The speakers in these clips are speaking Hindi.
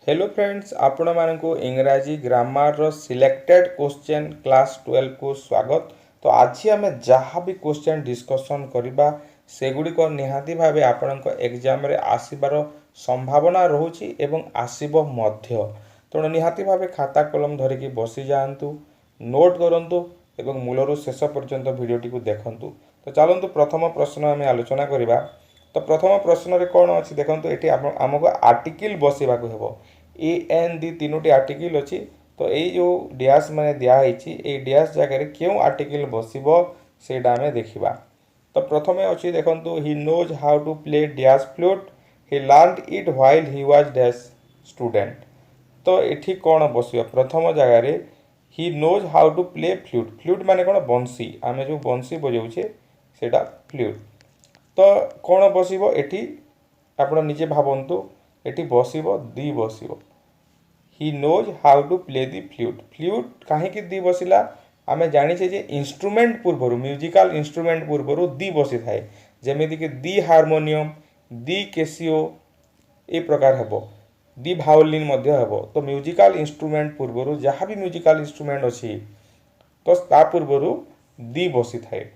हेलो फ्रेंड्स आपण मानकु इंग्राजी ग्रामर रो सिलेक्टेड क्वेश्चन क्लास 12 को स्वागत। तो आज आम जहाँ भी क्वेश्चन डिस्कशन करबा सेगुड़ी को निहाती भावे आपण एग्जाम रे आसीबार संभावना रहुची एवं आसीबो मध्य। तेणु निहाती भावे खाता कलम धरिकी बसी जातु नोट करंतु एवं मूलरू शेष पर्यंत भिडियोटी को देखंतु। तो चलतु प्रथम प्रश्न आम आलोचना करबा। तो प्रथम प्रश्न रे कौन अच्छी देखो ये आमको आर्टिकल बसवाक हेब ए एन दी तीनोटी आर्टिकल अच्छी। तो यही जो डैश मैंने दिखाई डैश जगह क्यों आर्टिकल बसब सेटा आम देखा। तो प्रथम अच्छी देखो he knows how to play dash flute he learned it while he was dash student. तो ये कौन बस प्रथम जगार he knows how to play flute. Flute माने कौन बंसी आम जो बंसी बजाऊे सेटा फ्लूट। तो कौन बसब एटी आप निजे भावतु एटी बसब दी बसब he knows how to play the flute. Flute कहीं दी बसला आम जाचे जे इंस्ट्रुमेंट पूर्वर म्यूजिकल इंस्ट्रुमेंट पूर्वर दी बसी थाए जमीक दी हारमोनियम दी केसिओ ए प्रकार हेब दी भायोलिन हेब। तो म्यूजिकल इंस्ट्रुमेंट पूर्वर जहाँ भी म्यूजिकल इंस्ट्रुमेंट अच्छी तो ता पूर्वर दी बसी थाए।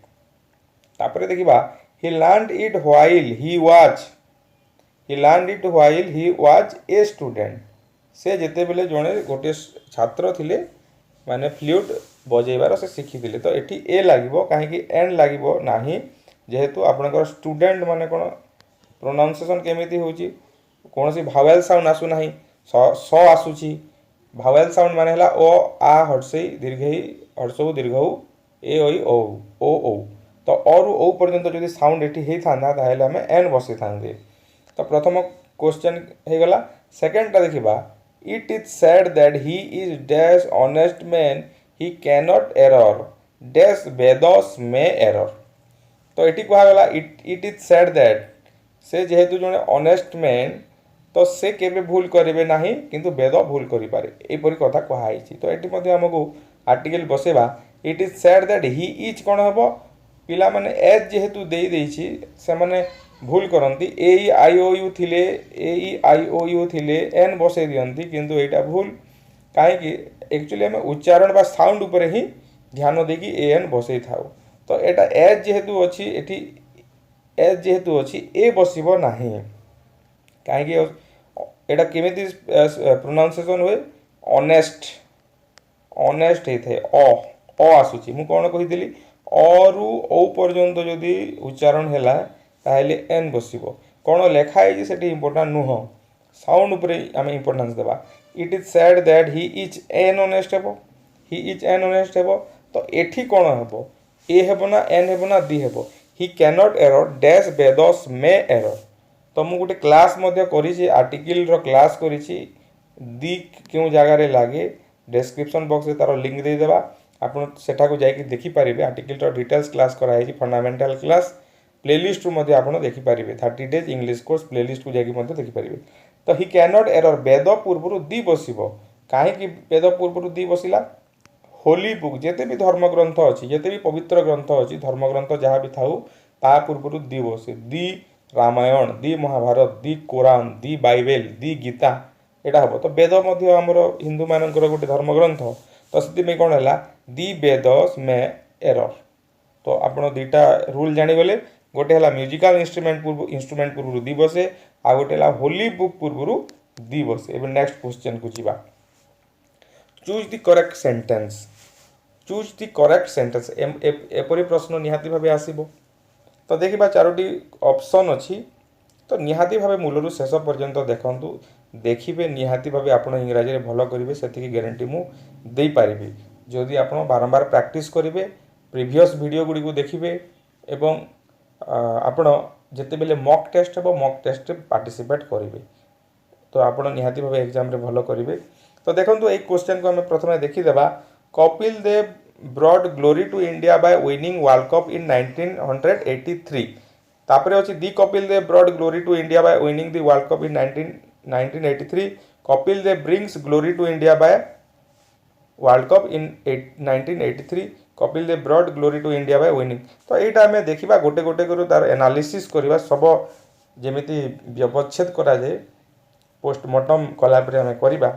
तापर देखा he learned it while he was a student। से जिते बेले जड़े गोटे छात्र थिले माने फ्लूट बजेबार से शिखी। तो ये ए लगे कहीं एंड लगे ना जेहेतु आपंकर स्टूडेंट माने कौन प्रोनाउंसिएशन केमिति होची कौन सी भावेल साउंड आसुना स आसुची। भावेल साउंड माने हला ओ आ हर्षई दीर्घई हर्षऊ दीर्घऊ ए ओई ओ। तो और ओ पर्यंत जो साउंड ये होता ताहले आम एन बसई था। तो प्रथम क्वेश्चन हो गला। सेकेंड टा देखा it is said that he is dash honest man he cannot error dash Vedas में एरर। तो ये कहगला इट इज सैड दैट से जेहेतु जड़े ऑनेस्ट मैन तो से केबे भूल करेंगे ना किंतु वेद भूल करें यहपरी कथा कहुई। तो ये आमको आर्टिकल बसेबा it is said that he is कौन हम पिला माने एज जेहेतु से माने भूल करती ए आई ओ यू थिले एन बसई दियंती किंतु एटा भूल कहीं एक्चुअली आम उच्चारण बा साउंड उपरे ही ध्यान देकी ए एन बसई थाउ। तो एटा एज जेहेतु अच्छी एटी एज जेहेतु अच्छी ए बसब ना कहीं एटा केमिति प्रोनाउंसिएशन हुए ऑनेस्ट ऑनेस्ट होता है अ आसूची मु कौन कही अरु ओ पर्यंत जदि उच्चारण है ताहले एन बसब कौन लिखाई से इम्पोर्टाट नुह साउंड उपरे आम इम्पोर्टान्स देवा। It is said that he is an honest हेब ही इज एन ऑनेस्ट हेब। तो एठी कौन हेब ए हेब ना एन हेब ना दी हेब ही कैनॉट एरर डैश वेदस में एरर। तो मुझे गोटे क्लास करी आर्टिकल रो क्लास करी दी क्यों जगार लगे डिस्क्रिप्शन बॉक्स में तार लिंक दे देबा आपन सेठा को जाकि देखिपारे आर्टिकल रो डिटेल्स क्लास कराई फंडामेंटल क्लास प्लेलिस्ट रू मध्य देखी पारे 30 डेज इंग्लिश कोर्स प्लेलिस्ट को जाकि देखिपारे। तो ही कैनॉट एरर वेद पूर्वर दी बसब कहीं वेद पूर्वर दी बसला होली बुक जिते भी धर्मग्रंथ अच्छी जिते भी पवित्र ग्रंथ अच्छी धर्मग्रंथ जहाँ भी थाऊ ता पूर्वर दी बसे दी रामायण दी महाभारत दी कुरान दी बाइबल दी गीता यहाँ हम। तो वेद आमर हिंदू मानकर गोटे धर्मग्रंथ तो से कौन है दी वेदस में एरर। तो आप दुईटा रूल जानीगले गोटे है म्यूजिकल इंस्ट्रुमेंट पूर्व दी बसे आ गोटे है होली बुक पूर्व दी बसे। एवं नेक्स्ट क्वेश्चन को जीवा choose the correct sentence choose the correct sentence एपरी प्रश्न निहाती भाव आसब। तो देखा चारोटी ऑप्शन अच्छी तो निहाती भाव मूलरू शेष पर्यंत देखु देखिए निहाती भाव आप इंग्राजी भल करेंगे से ग्यारंटी मुझे पारि जदि आप बारंबार प्रैक्टिस करेंगे प्रीवियस वीडियो गुड़ी को देखिए एवं आपण जिते बेले मॉक टेस्ट हे मॉक टेस्ट पार्टिसिपेट करेंगे तो आप निहाती भाव एग्जाम रे भल करेंगे। तो देखो ये क्वेश्चन को आम प्रथम देखीदेवा Kapil Dev brought glory to India by winning world cup in 1983। तापर अच्छी दी Kapil Dev brought glory to India by winning the world cup in 1983 Kapil Dev brings glory to India by world cup in 1983 Kapil Dev brought glory to India by winning. तो यहाँ आम देखा गोटे गोटे कर तार एनालिसिस करवा सब जमी व्यवच्छेद कराए पोस्टमॉर्टम कलापर आम करवा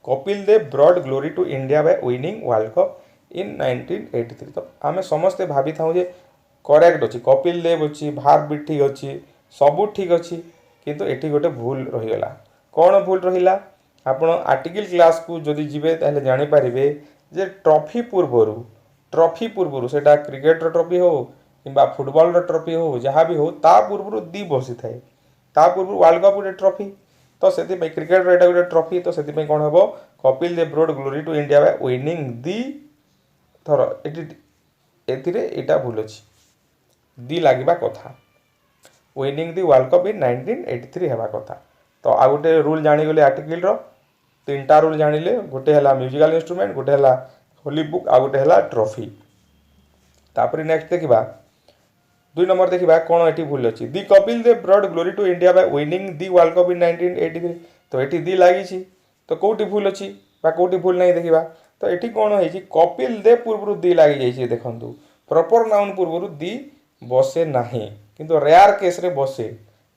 Kapil Dev brought glory to India by winning world cup in 1983। तो आम समस्ते भावी था जे करेक्ट अच्छी कपिल देव अच्छी भार भी ठीक अच्छी सबू ठीक अच्छी किंतु एटी गोटे भूल रहीगला। कौन भूल रहा आपण आर्टिकल क्लास को जदि जीवे ताहले जानि पारिबे जे ट्रॉफी पूर्वर सेटा क्रिकेट ट्रॉफी हो कि फुटबॉल ट्रॉफी हो जहाँ भी हो ता पूर्वर दी बसी थाए ता पूर्व वर्ल्ड कप गोटे ट्रॉफी तो से क्रिकेट एटा गोटे ट्रॉफी तो से कौन हम Kapil Dev brought glory to India by winning दी थर एटा भूल अच्छी दी लगे कथा winning the world cup in 1983 हेबा कथा। तो आ गोटे रूल जानीगले आर्टिकल तीनटा रूल जानिले गोटे है म्यूजिकल इंस्ट्रूमेंट गोटे है होली बुक आ गोटे है ट्रॉफी। तापर नेक्स्ट देखा 2 नंबर देखा कौन ये भूल अच्छी दी Kapil Dev brought glory to India by winning the world cup in 1983 तो ये दी लगी तो कौटी भूल अच्छी कौटी भूल नहीं देखा तो ये कौन है कपिल देव पूर्व दी लगी जाइए देखु प्रॉपर नाउन पूर्व दी बसे ना किंतु रेयर केस रे बसे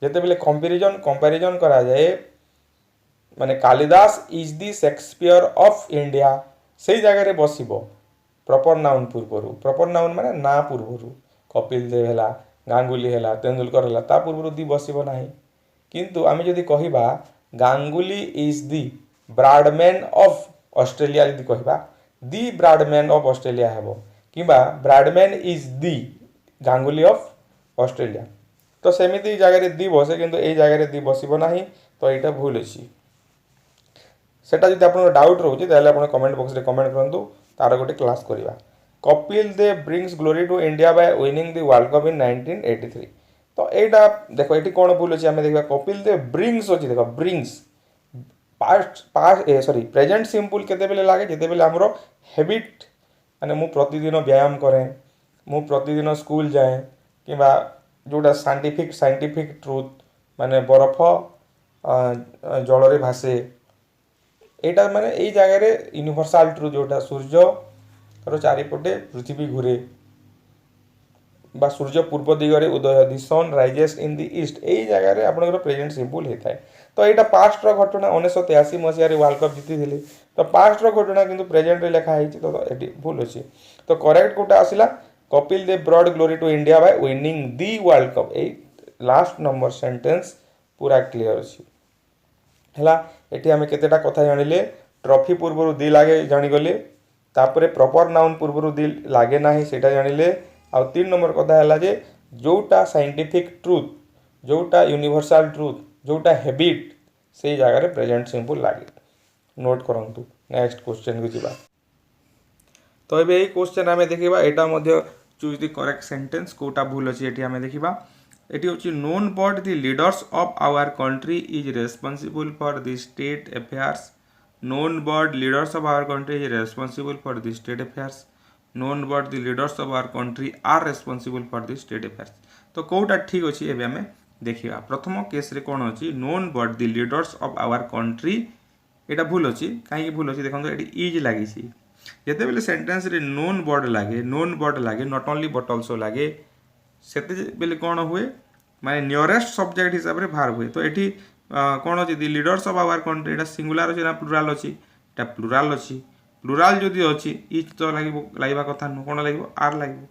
जिते बेले कंपैरिजन करा जाए माने Kalidas is the Shakespeare of India से जगह बसब प्रॉपर नाउन पूर्व प्रॉपर नाउन माने ना पूर्व कपिल देव है गांगुली है तेंदुलकर है ता पूर्व दी बसब ना किंतु आम जदि कहबा Ganguly is the Bradman of Australia जदि कहबा दी ब्राडमैन ऑफ ऑस्ट्रेलिया हेबो किबा Bradman is the Ganguly of Australia तो सेमिति जगह दी बसे किंतु ए जगह दी बसब ना तो यहाँ भूल अच्छी सेटा जब आप डाउट रोचे आप कमेंट बॉक्स रे कमेंट करूँ तार गोटे क्लास करवा Kapil Dev brings glory to India by winning the world cup in 1983 तो यहाँ देख ये कौन भूल अच्छे आम देखा कपिल देव ब्रिंग्स अच्छी देख ब्रिंग्स सॉरी प्रेजेंट सिंपल केते बेले लागे जिते बेले आमर हैबिट माने मु प्रतिदिन व्यायाम करें मु प्रतिदिन स्कूल जाए कि जोटा साइंटिफिक ट्रुथ माने बरफ जल रे भासे यहाँ माने यही जगह यूनिवर्सल ट्रुथ जोटा सूर्य चारिपटे पृथ्वी घूरे बा सूर्य पूर्व दिगरे उदय the sun rises in the east यही जगह आपंकर प्रेजेंट सिंपल होता है तो यहाँ पास्टर घटना 1983 मसीह वर्ल्ड कप जीति तो पास्टर घटना किंतु प्रेजेंट रे लिखाई तो ये भूल अच्छे तो करेक्ट कोटा आसला Kapil Dev brought glory to India by winning the world cup यही लास्ट नंबर सेंटेंस पूरा क्लीयर अच्छी है ये आम केतेटा कथा जानिले ट्रॉफी पूर्व दी लगे जानीगले तापर प्रॉपर नाउन पूर्व दी लगे ना सेटा जानिले आ 3 नंबर कथा है जे जोटा साइंटिफिक ट्रुथ जोटा यूनिवर्सल ट्रुथ जोटा हैबिट से जगह प्रेजेंट सिंपल लगे नोट करंतु। नेक्स्ट क्वेश्चन को जीवा तो ये क्वेश्चन आम देखा यहाँ चूज द करेक्ट सेंटेंस कोटा भूल अच्छी ये आम देखा ये हूँ none but the leaders of our country is responsible for the state affairs none but leaders of our country is responsible for the state affairs none but the leaders of our country are responsible for the state affairs तो कौटा ठीक अच्छे ये आम देखा प्रथम केस रे कौन अच्छी none but the leaders of our country यहाँ भूल अच्छी कहीं भूल अच्छी देखो ये इज लगी जिते बेले सेंटेंस रे नोन बर्ड लगे नॉट ओनली बट ऑल्सो लगे से बेले कौन हुए माने नियरेस्ट सब्जेक्ट हिसाब से भार हुए तो ये कौन अच्छी दि लीडर्स ऑफ आवर कंट्री यहाँ सिंगुलर अच्छी ना प्लुराल अच्छी प्लुराल अच्छी प्लुराल जदि अच्छी इच तो लगे कथा नुह कौन लगे आर लगे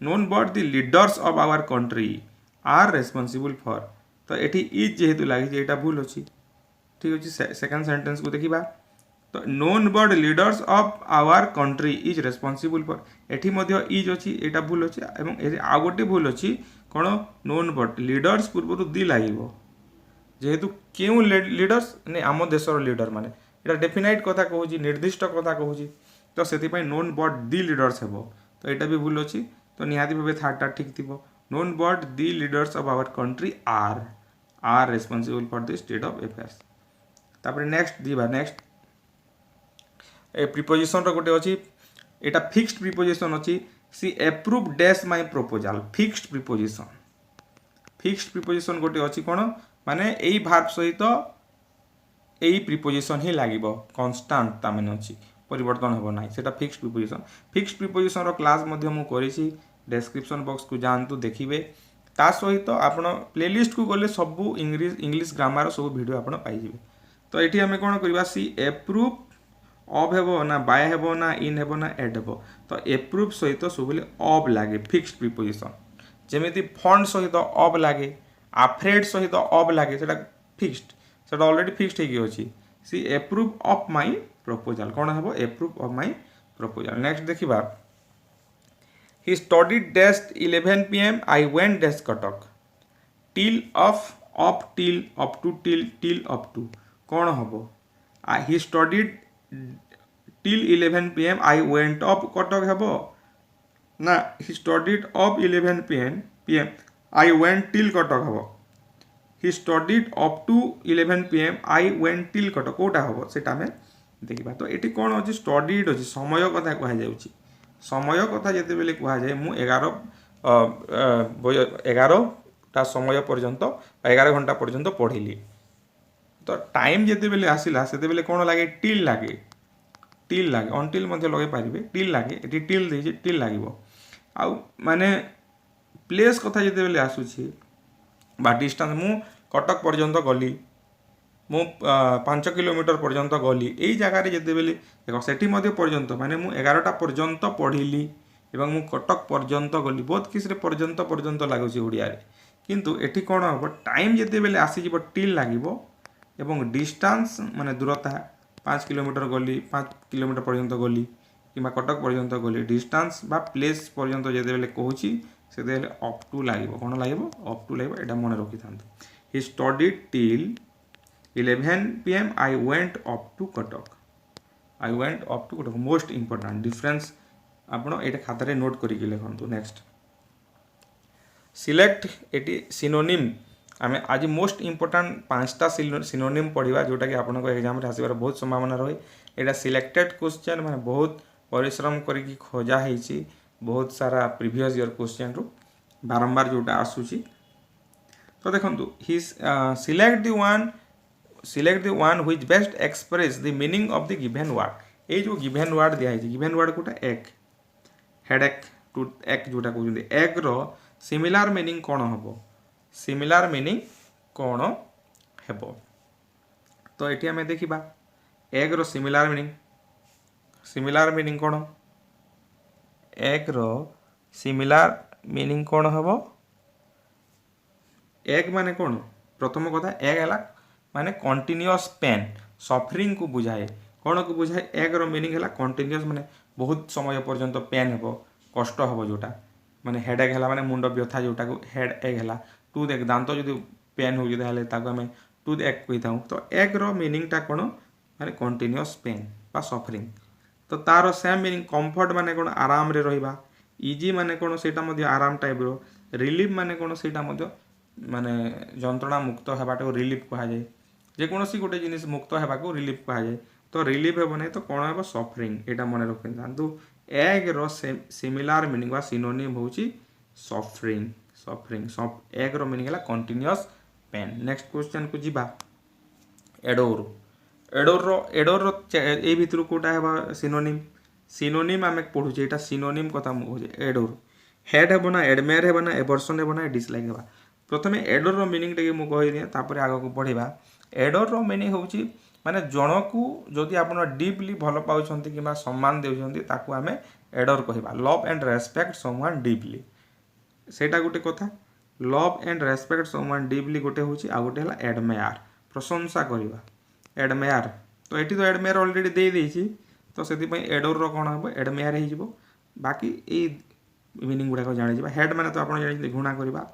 none but the leaders of our country are responsible for तो ये इज जेहेतु लगी यहाँ भूल अच्छी ठीक अच्छे सेकेंड सेंटेंस को देखा तो none but leaders of our country is responsible for ये इज अच्छी यहाँ भूल अच्छी और आ गोटे भूल अच्छी कौन नोन बट लीडर्स पूर्व दी लगे जेहेतु क्यों लीडर्स ने आम देशर लीडर माने यहाँ डेफिनाइट कथा कहूँ निर्दिष्ट कथा कहूँ तो से नोन बट दी लीडर्स हे तो यहाँ भी भूल अच्छी तो निहाती भाव थर्डटा ठीक थी none but the leaders of our country are responsible for the state of affairs तापर नेक्स्ट दीवा नेक्स्ट ए प्रिपोजिशन गोटे अच्छी यहाँ फिक्स्ड प्रिपोजिशन अच्छी सी approve dash my proposal fixed preposition गोटे अच्छी कौन माने यही भार्ब सहित यही प्रिपोजिशन ही लगे कन्स्टांट ताने अच्छी परिवर्तन हो ना से फिक्स्ड प्रिपोजिशन रो क्लास मु करी डेस्क्रिप्शन बॉक्स को जानतु देखिए ता सहित आपण प्लेलिस्ट को गले सबू इंग्लिश ग्रामर सब वीडियो आपण पाइबे। तो ये आम कौन करवा सी एप्रूव ऑफ हेबो ना बाय हेबो ना इन हेबो ना एड हेबो। तो एप्रूव सहित सब ऑफ लगे फिक्स्ड प्रिपोजिशन जेमिति फंड सहित ऑफ लगे आफ्रेड सहित ऑफ लगे सेटा फिक्स्ड सेटा ऑलरेडी फिक्स्ड हेकी अछि। सी एप्रूव ऑफ माय प्रपोजल कौन हेबो approve of my proposal. Next देखिबा he studied dash 11 pm I went dash Cuttack till of till up till up to कौन हम he studied till 11 pm I went up Cuttack हेबो ना he studied of 11 pm I went till Cuttack हेबो he studied up to 11 pm I went till Cuttack Kota हेबो सेटा में देखिबा। तो एटी कौन अछि स्टडीड अछि समय कथा कहा जाउछि समय कथा जिते बेले कहा जाए मु 11टा समय पर्यंत 11 घंटा पर्यंत पढ़िली। तो टाइम जिते बेले आसिला सेते बेले कौन लगे टिल लगे अनटिल मध्य लगे पारिबे टिल लगे एटी टिल देछि टिल लागिवो। आ माने प्लेस कथा जिते बेले आसुछि बा डिस्टेंस मु कटक पर्यंत गली मु 5 किलोमीटर पर्यंत गली यही जगार जिते बेले देख सेठी मध्य पर्यंत माने मु 11टा पर्यंत पढ़िली एवं मु कटक पर्यंत गली बहुत किसी पर्यंत पर्यंत लगुच ओडिया रे किंतु एठी कौन हम टाइम जिते बेले आसीजिव टिल लागिवो एवं डिस्टेंस माने दूरता 5 किलोमीटर गली 5 किलोमीटर पर्यंत गली कि कटक पर्यंत गली डिस्टेंस बा प्लेस पर्यंत जिते बेले कहूची से बेले अप टू लागिवो कौन लागिवो अप टू लागिवो एटा मन रखि थांतु। He studied till 11 pm I went up to Katak I went up to Katak most important difference आपण एटा खाता रे नोट करिके लिखंतु। नेक्स्ट सिलेक्ट एटी सिनोनिम आमे आज मोस्ट इंपोर्टेंट 5टा सिनोनिम पढ़िबा जोटा कि आपनको एग्जाम रे आसीबार बहुत संभावना रहे। एटा सिलेक्टेड क्वेश्चन माने बहुत परिश्रम करिकी खोजा हेछि बहुत सारा प्रीवियस ईयर क्वेश्चन रो बारंबार जोटा आसुची। तो देखंतु ही select the one which best express the meaning of the given word। ए जो given word दिया है given word कोटा एक headache to एक जोटा कहउछन एक रो सिमिलर मीनिंग कोन हबो सिमिलर मीनिंग कोन हेबो। तो एठी हमें देखिबा एक रो सिमिलर मीनिंग कोन एक रो सिमिलर मीनिंग कोन हबो एक माने कोन प्रथम कथा एक हला माने कंटिन्यूअस पेन सफरिंग को बुझाए कौन को बुझाए एक रो मीनिंग है कंटिन्यूअस माने बहुत समय पर्यंत पेन हेबो कष्ट हेबो जोटा माने हेडेक है माने मुंड व्यथा जोटा को हेड एक है टूथ एक दांत जो पेन हो जाए ताको हमें टूथ एक कही था। तो एक रो मीनिंग टा कौन माने कंटिन्यूअस पेन बा सफरिंग। तो तार सेम मीनिंग कंफर्ट माने कौन आराम रे रहिबा इजी माने कौन सेटा मध्ये आराम टाइप रो रिलीफ माने कौन सेटा मध्ये माने जंत्रणा मुक्त हेबाटा को रिलीफ कहा जाए जेकोसी गोटे जिनिस मुक्त हेबाको रिलीफ कहा जाए। तो रिलीफ हेबो नै तो कोन हेबो सफरिंग एटा मन रखिन थांतु एक रो सिमिलर मीनिंग बा सिनोनिम होची सफरिंग एक रो मीनिंग हला कंटीन्यूअस पेन। नेक्स्ट क्वेश्चन को जिबा एडोर ए भितरु कोटा हेबा सिनोनिम आमे पढु जे एटा सिनोनिम कथा मु होजे एडोर हेड हेबो ना एडमायर हेबो ना एवर्सन हेबो ना डिसलाइक हेबा। प्रथमे एडोर रो मीनिंग टे मु कहि दिए तापर आगो को पढिबा। एडोर रो मीनिंग होची माने जनकू जदि आपण डीपली भल पाउछंती किबा सम्मान देउछंती ताकू आमे एडोर कहिबा love and respect someone deeply सेटा गुटे कथा love and respect someone deeply गुटे होची आ गुटे हला एडमायर प्रशंसा करिबा एडमायर। तो एटी तो एडमायर ऑलरेडी दे देछि तो सेति पई एडोर रो कोन हबो एडमायर हे जिवो बाकी ए मीनिंग गुडा को जानि जिबा। हेड माने तो आपण जानि घृणा करिबा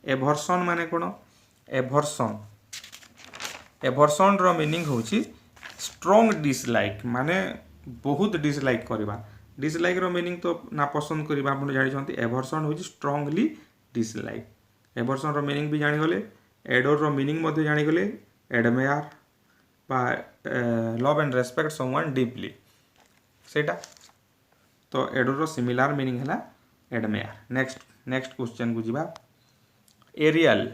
एवर्सन माने कोन एवर्सन रो मीनिंग होची स्ट्रांग डिसलाइक माने बहुत डिसलाइक करबा डिसलाइक रो मीनिंग तो ना पसंद करबा आपण जानि छथि एवर्सन होची स्ट्रांगली डिसलाइक एवर्सन रो मीनिंग भी जानि गले एडोर रो मीनिंग मध्ये जानि गले एडमायर बा love and respect someone deeply सेटा। तो एडोर रो सिमिलर मीनिंग हला एडमायर। नेक्स्ट क्वेश्चन को जिबा एरियल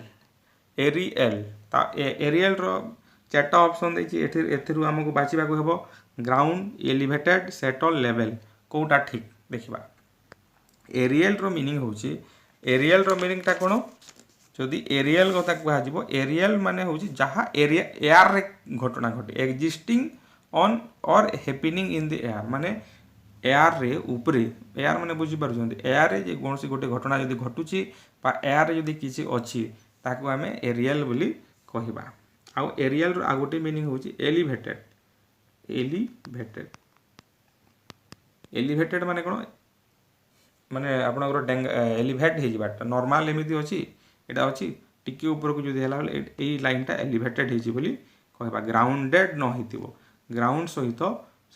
रो चारटा ऑप्शन देछि एथिरु हमकु बाचिबा को हेबो ग्राउंड एलिवेटेड सेटल लेवल कोटा ठीक देखिबा। एरियल रो मीनिंग होछि एरियल रो मीनिंगटा कौन जदि एरियल कथा कह एरियल माने हूँ जहाँ एरिया एयर रे घटना घटे एक्जिस्टिंग ऑन और हैपनिंग इन द एयर माने एयर रे ऊपरे एयर माने बुझी पारुछंती एयर रे जे कोनसी गोटे घटना जदि घटुची बा एयर रे जदि किछि अछि ताकू आमे एरियल बोली कहिबा आउ एरियल रो आ गोटे मीनिंग होची एलिवेटेड एलिवेटेड एलिवेटेड माने कोन माने आपनकर एलिवेट हे जिबाटा नॉर्मल एमिति अछि एटा अछि टिके ऊपर को जदि हला ए लाइनटा एलिवेटेड हे जी बोली कहबा ग्राउंडेड न हितिबो ग्राउंड सहित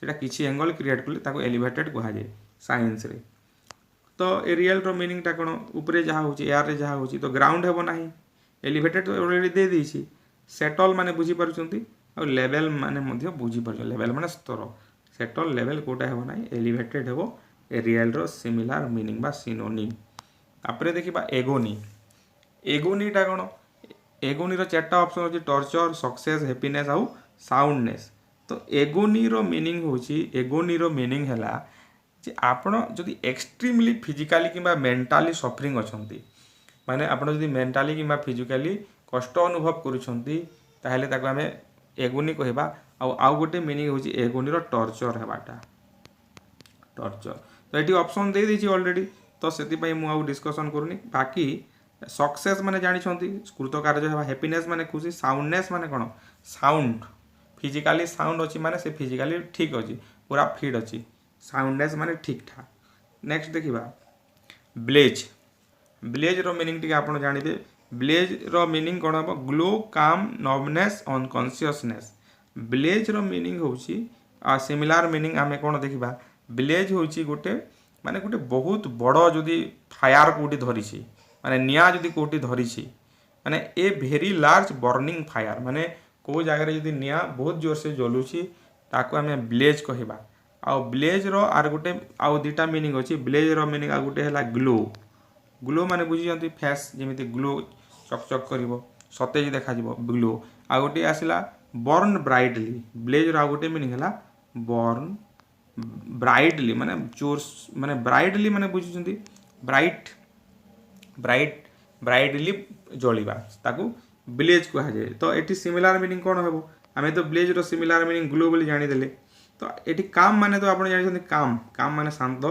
सेटा किछि एंगल क्रिएट करले ताको एलिवेटेड कहा जाय साइंस रे तो एरियल रो मीनिंग टा कोन ऊपरे जहा होची एयर रे जहा होची तो ग्राउंड हेबो नाही एलिवेटेड तो ऑलरेडी दे देछि सेटल माने बुझी पारुचंती और लेवल माने मध्य बुझी पारुछ लेवल माने स्तर सेटल लेवल कोटा हेबो नाही एलिवेटेड हेबो एरियल रो सिमिलर मीनिंग बा सिनोनिम तापरे देखिबा एगोनी एगोनी टा कोन एगोनी रो चारटा ऑप्शन होची टॉर्चर सक्सेस हैप्पीनेस आउ साउंडनेस तो एगोनी रो मीनिंग होची एगोनी रो मीनिंग हला जे आपण जदि एक्सट्रीमली फिजिकली किबा मेंटली सफरिंग अछंती माने आपण जदि मेंटली किबा फिजिकली कष्ट अनुभव करूछंती ताहेले ताको हमें एगोनी कहबा आउ गोटे मीनिंग होची एगोनी रो टॉर्चर हेबाटा टॉर्चर तो एटी ऑप्शन दे देछि ऑलरेडी तो सेति पई मु आउ डिस्कशन करूनी बाकी सक्सेस माने जानि छंती कृतकार्य हेबा हैप्पीनेस माने खुशी साउंडनेस माने कोन साउंड फिजिकली साउंड अछि माने से फिजिकली ठीक अछि पूरा फिट अछि साउंडनेस माने ठीक ठाक नेक्स्ट देखिबा ब्लेज ब्लेज रो मीनिंग टिके आपण जानिबे ब्लेज रो मीनिंग कोन हबो ग्लो काम नॉमनेस अनकॉन्शियसनेस ब्लेज रो मीनिंग होची आ सिमिलर मीनिंग हमें कोन देखिबा ब्लेज होची गोटे माने गोटे बहुत बड़ जदि फायर कोटी धरिछि माने निया जदि कोटी धरिछि माने a very large burning fire माने को जगह रे जदि निया बहुत जोर से जलुछि ताको हमें ब्लेज कहबा आ ब्लेज रो आर गोटे आ दुटा मीनिंग अछि ब्लेज रो मीनिंग आ गोटे हला ग्लो ग्लो माने बुझी जंती फेस जेमिति ग्लो चकचक करिवो सतेज देखा जिवो ग्लो आ गोटे आसिला बर्न ब्राइटली ब्लेज रो आ गोटे मीनिंग हला बर्न ब्राइटली माने जोर माने ब्राइटली माने बुझी जंती ब्राइट ब्राइट ब्राइटली जलिबा ताकू ब्लेज कहा जाय तो एटी सिमिलर मीनिंग कोन हेबो हमें तो ब्लेज रो सिमिलर मीनिंग ग्लो बोली जानि देले तो एटी काम माने तो आपण जानि छथि काम काम माने शांत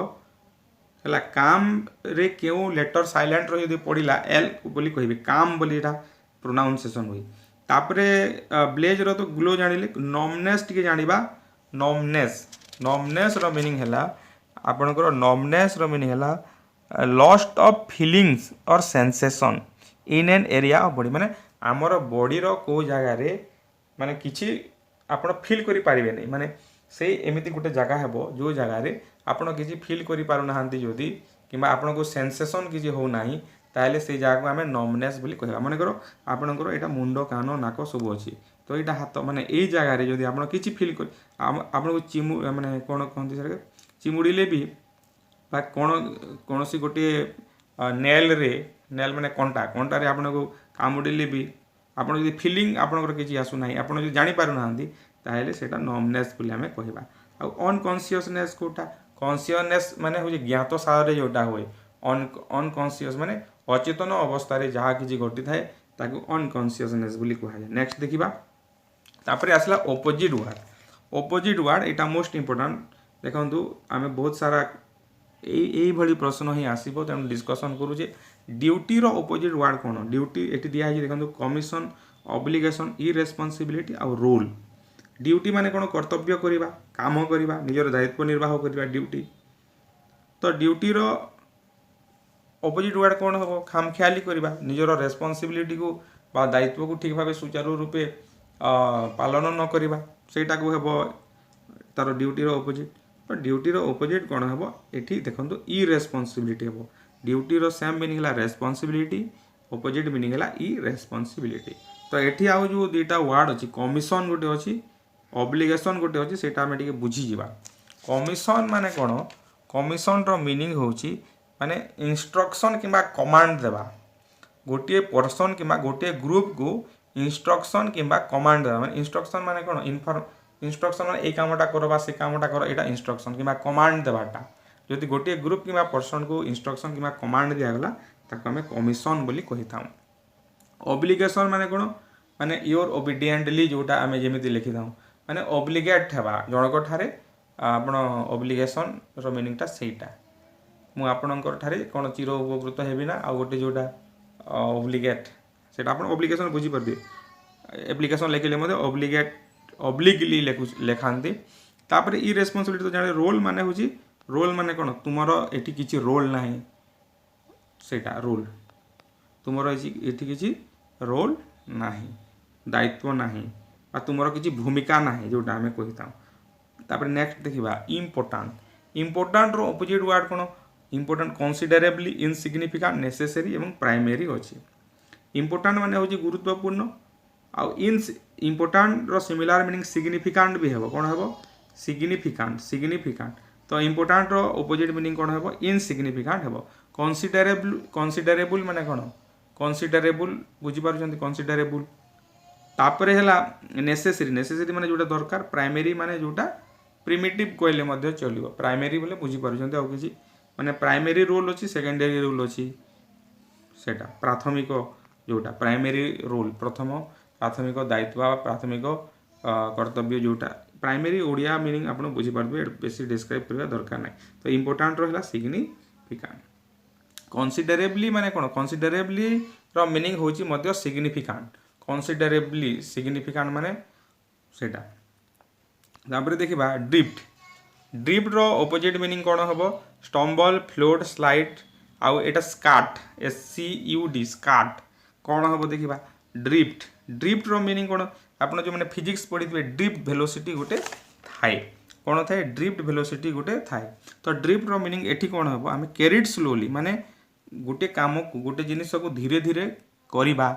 हला काम रे केउ लेटर साइलेंट रो यदि पडिला एल बोली कहिबे काम बोली एटा प्रोनाउंसिएशन होई तापरे ब्लेज रो तो ग्लो जानिले नॉमनेस टिके जानिबा नॉमनेस नॉमनेस रो मीनिंग हला आपनकर नॉमनेस रो मीनिंग हला लॉस्ट ऑफ फीलिंग्स और sensation in an area of body माने हमर बॉडी रो को जगह रे माने किछि आपण फील करि पारिबे नै माने से एमिति गोटे जगह हेबो जो जगह रे आपण किछि फील करि पारु नाहंती जदी किबा आपण को सेंसेशन किछि हो नाही ताले से जगह को हमें नॉमनेस बोली कहबा माने करो आपनकर एटा मुंडो कानो नाको सब अछि तो एटा हाथ माने एई जगह रे जदी आपण किछि फील कर आपण को चिमु माने कोन कहंती सर चिमुडीले भी बा कोनोसी गोटे नेल रे नेल माने कंटा कंटा रे आपण को कामुडीले भी आपण जदी फीलिंग आपनकर किछि आसु नाही आपण जदी जानि पारु नाहंती ताहेले सेटा नॉमनेस बोली हमें कहबा आ अनकॉन्शियसनेस कोटा कॉन्शियसनेस माने हो जे ज्ञात सारे जोटा होय अनकॉन्शियस माने अचेतन अवस्था रे जहा किछि घटी थाए ताकू अनकॉन्शियसनेस बोली कहया जाय नेक्स्ट देखिबा तापरे आसला ऑपोजिट वर्ड एटा मोस्ट इंपोर्टेंट देखंतु हमें बहुत सारा एई भली प्रश्न ही आसीबो त हम डिस्कशन करू जे ड्यूटी रो ऑपोजिट वर्ड कोन ड्यूटी एटी दिया है देखंतु कमिशन ऑब्लिगेशन इरेस्पोंसिबिलिटी आ रोल ड्यूटी माने कोन कर्तव्य करिबा काम करिबा निजर दायित्व निर्वाह करिबा ड्यूटी तो ड्यूटी रो ऑपोजिट वर्ड कोन हो खामख्याली करिबा निजर रेस्पोंसिबिलिटी को बा दायित्व को ठीक भाबे सुचारू रूपे पालन न करिबा सेटा को हेबो तार ड्यूटी रो ऑपोजिट तो ड्यूटी रो ऑपोजिट कोन हेबो एठी देखंतु इरेस्पोंसिबिलिटी हेबो ड्यूटी रो सेम मीनिंग हला रेस्पोंसिबिलिटी ऑपोजिट मीनिंग हला इरेस्पोंसिबिलिटी तो एठी आउ जो दुटा वर्ड अछि कमिशन गोटे अछि ऑब्लिगेशन गोटे अछि सेटा हम टिके बुझी जिबा कमिशन माने कोन कमिशन रो मीनिंग होछि माने इंस्ट्रक्शन किबा कमांड देबा गोटे पर्सन किबा गोटे ग्रुप को इंस्ट्रक्शन किबा कमांड देबा माने इंस्ट्रक्शन माने कोन इंस्ट्रक्शन माने ए कामटा करो बा से कामटा करो एटा इंस्ट्रक्शन किबा कमांड देबाटा जदि गोटे ग्रुप किबा पर्सन को इंस्ट्रक्शन किबा कमांड दिया गला ताको आम कमिशन बोली कही था। ऑब्लिगेशन माने कौन माने योर ओबिडिएंटली जोटा आम जमी लिखि था माने ऑब्लिगेट हेबा जनक ठारे आपण ऑब्लिगेशन रो मीनिंगटा सेटा मु आपणकर ठारे कौन चिर उपकृत हेबी ना आ गोटे जोटा ऑब्लिगेट सेटा आपण ऑब्लिगेशन बुझी परबे एप्लिकेशन लिखिले मते ऑब्लिगेट ऑब्लिगली लेखांती तापर इ रेस्पोंसिबिलिटी तो जाने रोल माने कौन तुमरो एठी किछि रोल नाही सेटा रोल तुमरो एठी किछि रोल नाही दायित्व नाही आ तुमरो किछि भूमिका नाही जोटा हमें कहिता। तापर नेक्स्ट देखिबा इम्पोर्टेंट रो ऑपोजिट वर्ड कोन इम्पोर्टेंट कंसीडरेबली इनसिग्निफिकेंट नेसेसरी एवं प्राइमरी अछि। इम्पोर्टेंट माने होछि गुरुत्वपूर्ण आ इम्पोर्टेंट रो सिमिलर मीनिंग सिग्निफिकेंट भी हेबो कोन हेबो सिग्निफिकेंट तो इम्पोर्टेंट रो ऑपोजिट मीनिंग कोन हेबो इनसिग्निफिकेंट हेबो। कंसीडरेबल माने कोन कंसीडरेबल बुझी पारुछंती कंसीडरेबल तापर हैला नेसेसरी माने जोटा दरकार प्राइमरी माने जोटा प्रिमिटिव कहले मध्य चलिबो प्राइमरी बोले बुझी पारुछंती आ किछि माने प्राइमरी रोल अछि सेकेंडरी रोल अछि सेटा प्राथमिक जोटा प्राइमरी रोल प्रथम प्राथमिक दायित्व प्राथमिक कर्तव्य जोटा प्राइमरी ओडिया मीनिंग आपण बुझी पारबे बेसी डिस्क्राइब करबा दरकार नै। तो इम्पोर्टेंट रहला सिग्निफिकेंट कंसीडरेबली माने कोन कंसीडरेबली रो मीनिंग होची मध्य सिग्निफिकेंट कंसीडरेबली सिग्निफिकेंट माने सेटा। तापर देखिबा ड्रिफ्ट रो ऑपोजिट मीनिंग कोन हबो स्टम्बल फ्लोट स्लाइड आउ एटा स्काट SCUD स्काट कोन हबो देखिबा ड्रिफ्ट रो मीनिंग कोन आपण जो माने फिजिक्स पढितबे ड्रिफ्ट वेलोसिटी गोटे थाए कोन थाए ड्रिफ्ट वेलोसिटी गोटे थाए। तो ड्रिफ्ट रो मीनिंग एठी कोन हबो आमे कैरिड स्लोली माने गोटे काम को गोटे जिनिस को धीरे धीरे करिबा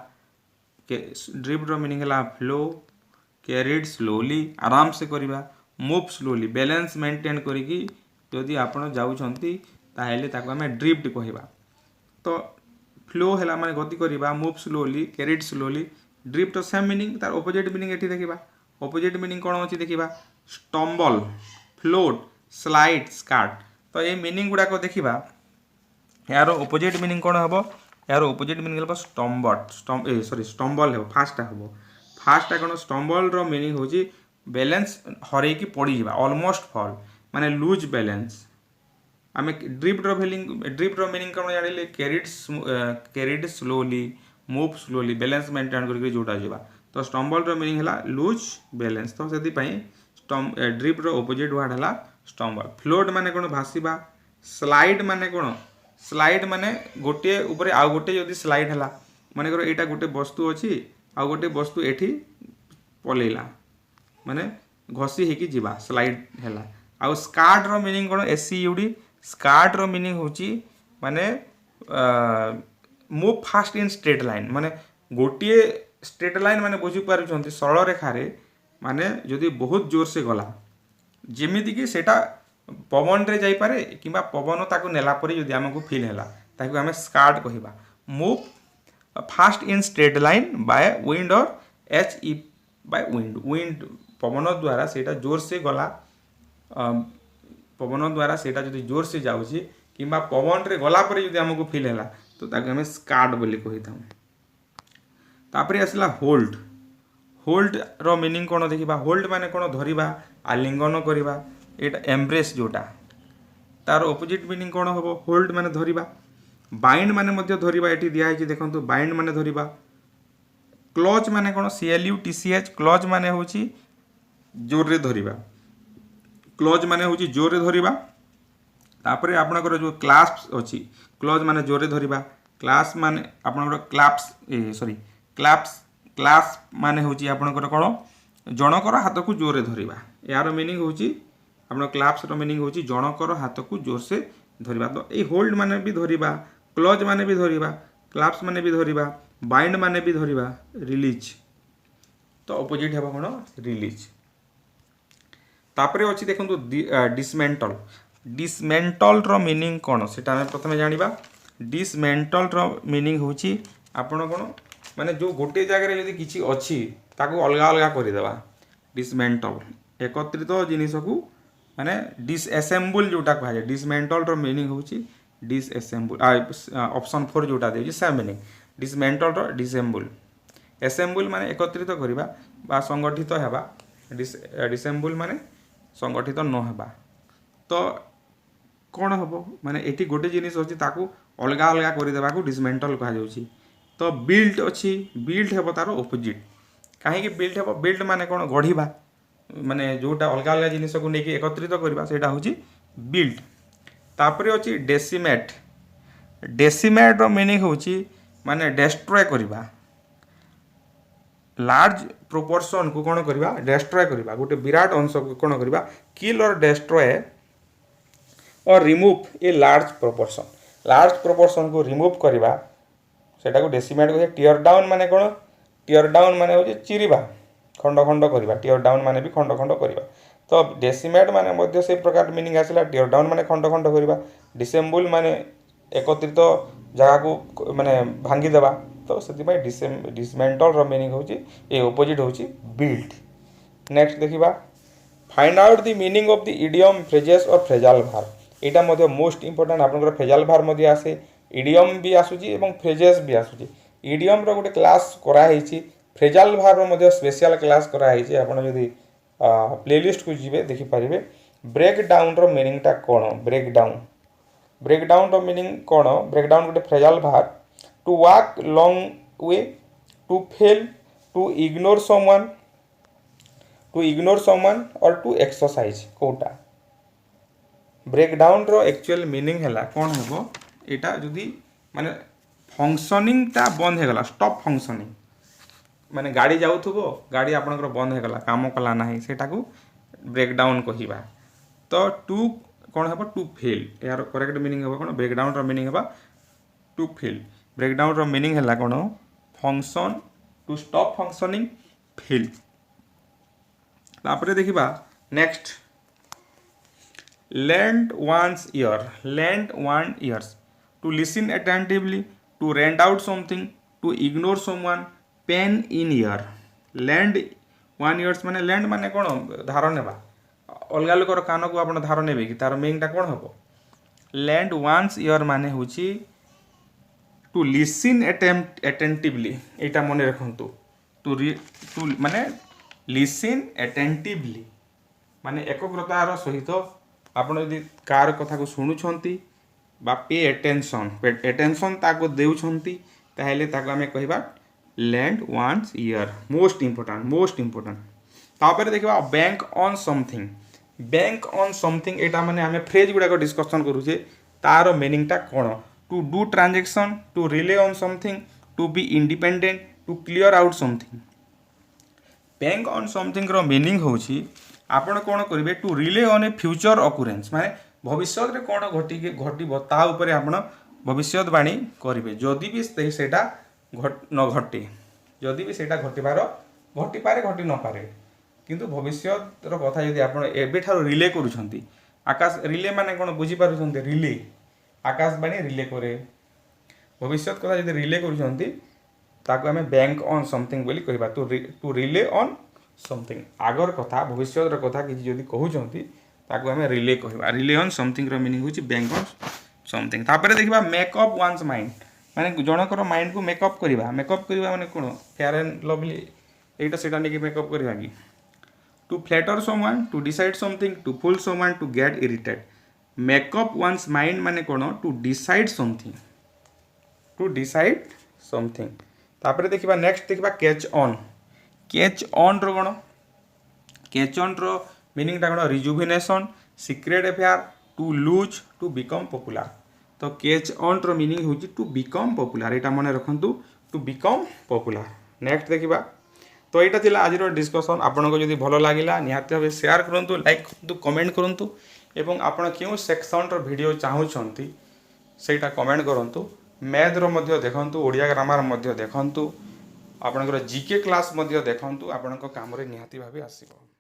ड्रिफ्ट रो मीनिंग हला फ्लो कैरिड स्लोली आराम से करिबा मूव स्लोली बैलेंस मेंटेन करिकी यदि आपण जाउछंती ताहेले ताको आमे ड्रिफ्ट कहिबा। तो फ्लो हैला माने गति करिबा move slowly carried slowly drift same meaning तार ऑपोजिट मीनिंग एठी देखिबा ऑपोजिट मीनिंग कोन अछि देखिबा स्टम्बल फ्लोट स्लाइड स्काट। तो ए मीनिंग गुडा को देखिबा यार ऑपोजिट मीनिंग कोन हबो यार ऑपोजिट मीनिंग हबो स्टम्बल हेबो फास्ट कोन स्टम्बल रो मीनिंग होची बैलेंस हरै की पड़ी जिबा ऑलमोस्ट फॉल माने लूज बैलेंस आमे ड्रिफ्ट रो मीनिंग कोन जानिले carried slowly move slowly balance maintain करके जोटा जिबा। तो स्टम्बल रो मीनिंग हला लूज बैलेंस तो सेति पई ड्रिफ्ट रो ऑपोजिट वर्ड हला स्टम्बल। फ्लोट माने कोन भासीबा स्लाइड माने गोटे ऊपर आ गोटे यदि स्लाइड हला माने करो एटा गोटे वस्तु अछि आ गोटे वस्तु एठी पलेला माने घसी हेकी जिबा स्लाइड हला। आ स्कार्ट रो मीनिंग कोन SCUD स्कार्ट रो मीनिंग होची माने move fast in straight line माने गोटे स्ट्रेट लाइन माने बुझी पारुछंती सरल रेखा रे माने जदि बहुत जोर से गला जेमिति कि सेटा पवन रे जाई पारे किबा पवन ताको नेला परे जदि हमकु फील हैला ताको हमें स्कार्ट कहिबा। Move fast in straight line by wind और HE बाय विंड पवन द्वारा सेटा जोर से गला पवन द्वारा सेटा जदि जोर से जाउची किबा पवन रे गला परे जदि हमकु फील हैला तो ताको हमें स्कार्ट बोली कहिथाउ। तापरे असला होल्ड रो मीनिंग कोन देखिबा होल्ड माने कोन धरिबा आलिंगन करिबा एटा एम्ब्रेस जोटा तार ऑपोजिट मीनिंग कोन होबो होल्ड माने धरिबा बाइंड माने मध्य धरिबा एटी दिया है देखंतु बाइंड माने धरिबा क्लच माने कोन CLUTCH क्लच माने होची जोर रे धरिबा क्लच माने होची जोर रे धरिबा। तापरे आपनकर जो क्लास्प अछि क्लच माने जोर रे धरिबा क्लास माने आपनकर क्लास माने होची आपनकर कोन जनकर हाथ को जोर रे धरिबा यार मीनिंग होची आपन क्लाप्स रो मीनिंग होची जनकर हाथ को जोर से धरिबा। तो ए होल्ड माने भी धरिबा क्लोज माने भी धरिबा क्लाप्स माने भी धरिबा बाइंड माने भी धरिबा रिलीज। तो ऑपोजिट हेबा कोन रिलीज। तापरे अछि देखंतु डिसमेंटल रो मीनिंग कोन सेटा हम प्रथमे जानिबा। डिसमेंटल रो मीनिंग होची आपण कोन माने जो गोटे जगह रे यदि किछि अछि ताको अलगा अलगा करि देबा डिसमेंटल एकत्रित जिनिस को माने डिसअसेंबल जोटा कहा जाय डिसमेंटल रो मीनिंग होची डिसएसेम्बल ऑप्शन 4 जोटा देछि सेम मीनिंग डिसमेंटल रो डिसेम्बल एसेम्बल माने एकत्रित करबा बा संगठित हेबा डिसेम्बल माने संगठित न हेबा तो कौन हम माने एटी गोटे जिनिस अच्छी ताकू अलगा अलगा करदेवाक डिसमेंटल कहुच्छी तो बिल्ट अच्छी बिल्ट हे तार ओपोजिट कहीं बिल्ट हे बिल्ट माने कौन गढ़ा माने जोटा अलग अलग जिनिस को लेकिन एकत्रित करवा सेटा हूँ बिल्ट तापर अच्छी डेसीमेट डेसीमेट रो मीनिंग हूँ माने डेस्ट्रॉय करवा लार्ज प्रोपोर्शन को कौन करवा डेस्ट्रॉय करवा गोटे विराट अंश को कौन करवा किल और डेस्ट्रॉय और रिमूव ए लार्ज प्रोपोर्शन को रिमूव करवा सेटा को डेसीमेट को टीयर डाउन माने कौन टीयर डाउन माने हो चिरिबा खंड खंड करवा टीयर डाउन माने भी खंड खंड करवा तो डेसीमेट माने मध्य से प्रकार मीनिंग आसला टीयर डाउन माने खंड खंड करवा डिसेम्बल माने एकत्रित जगह को माने भांगी देवा तो से डिसमेंटल रो मीनिंग होची ए ऑपोजिट होची बिल्ड नेक्स्ट देखिबा find out the meaning of the idiom phrases और फ्रेजाल भार्ब एटा मध्य मोस्ट इंपोर्टेंट आपनकर फ्रेजाल भार्ब मध्य आसे इडियम भी आसुची एवं फ्रेजेस भी आसुची इडियम रो गोटे क्लास करा हेची फ्रेजाल भार्ब रो मध्य स्पेशल क्लास करा हेची आपण जदी प्लेलिस्ट को जिवे देखि परिबे ब्रेक डाउन रो मीनिंग ता कोन ब्रेक डाउन रो मीनिंग कोन ब्रेक डाउन गोटे phrasal verb to walk long way to fail to ignore someone और टू एक्सरसाइज कोटा ब्रेक डाउन रो एक्चुअल मीनिंग हैला कोन हेबो एटा जदी माने फंक्शनिंग ता बंद हे गला स्टॉप फंक्शनिंग माने गाड़ी जाउथबो गाड़ी आपनकर बंद हे गला काम कला नाही सेटा को ब्रेक डाउन कहिबा तो टू कोन हेबो टू फेल यार करेक्ट मीनिंग हेबो कोन ब्रेक डाउन रो मीनिंग हेबा टू फेल ब्रेक डाउन रो मीनिंग हैला कोन function to stop functioning fail तापरे देखिबा next lend one's ears to listen attentively to rent out something to ignore someone pain in ear lend one ears माने lend माने कोन धार नेबा अलगा लोकर कान को आपण धार नेबे कि तार मीनिंग ता कोन हबो lend one's ear माने होची टू लिसन attentively एटा मने रखंतु टू माने लिसन attentively माने एकाग्रतार सहित आपण यदि कार कथा को शुणुछंती बा पे एटेंशन ताको देउछंती ताहेले ताको हमें कहबा lend one's ear most important तापर देखबा बैंक ऑन समथिंग एटा माने हमें फ्रेज गुडा को डिस्कशन करूचे तार मीनिंग ता कोन to do transaction to rely on something to be independent to clear out something bank on something रो मीनिंग होची आपण कौन करेंगे to rely on a future occurrence माने भविष्य रे कौन घटिबो ता उपरे आपण भविष्यवाणी करेंगे जदि भी सेटा न घटे जदि भी सेटा घटी पारे घटी न पारे किंतु भविष्य कथा जदि आपण एबे ठारो रिले करूछंती आकाश रिले माने कौन बुझी पारुछंती रिले आकाशवाणी रिले करे भविष्य कथा जदि रिले करूछंती ताको हमें बैंक ऑन समथिंग बोली कहबा टू रिले ऑन समथिंग आगर कथा भविष्य कथा किसी जदि कहउछंती ताको हमें रिले कहबा रिले ऑन समथिंग रो मीनिंग होची बैंक ऑन समथिंग तापर देखिबा मेकअप वन्स माइंड माने जनकर माइंड को मेकअप करबा माने कोन फेयर एंड लवली एटा सेटा नेकी मेकअप करबा की to flatter someone to decide something to fool someone to get irritate make up one's mind माने कोन टू डिसाइड समथिंग तापर देखिबा नेक्स्ट देखिबा कैच ऑन रो कोन कैच ऑन रो मीनिंग ता कोन rejuvenation secret affair to lose to become popular तो कैच ऑन रो मीनिंग होची टू बिकम पॉपुलर एटा मने रखंतु टू बिकम पॉपुलर नेक्स्ट देखिबा तो एटा थिला आज रो डिस्कशन आपन को जदी भलो लागिला निहाती भाबे शेयर करंतु लाइक करंतु कमेंट करंतु एवं आपन केउ सेक्शन रो वीडियो चाहू छंती सेटा कमेंट करंतु मैथ रो मध्य देखंतु ओडिया ग्रामर मध्य देखंतु आपनकर जीके क्लास मध्य देखंतु आपनक काम रे निहाती भाबे आसीबो।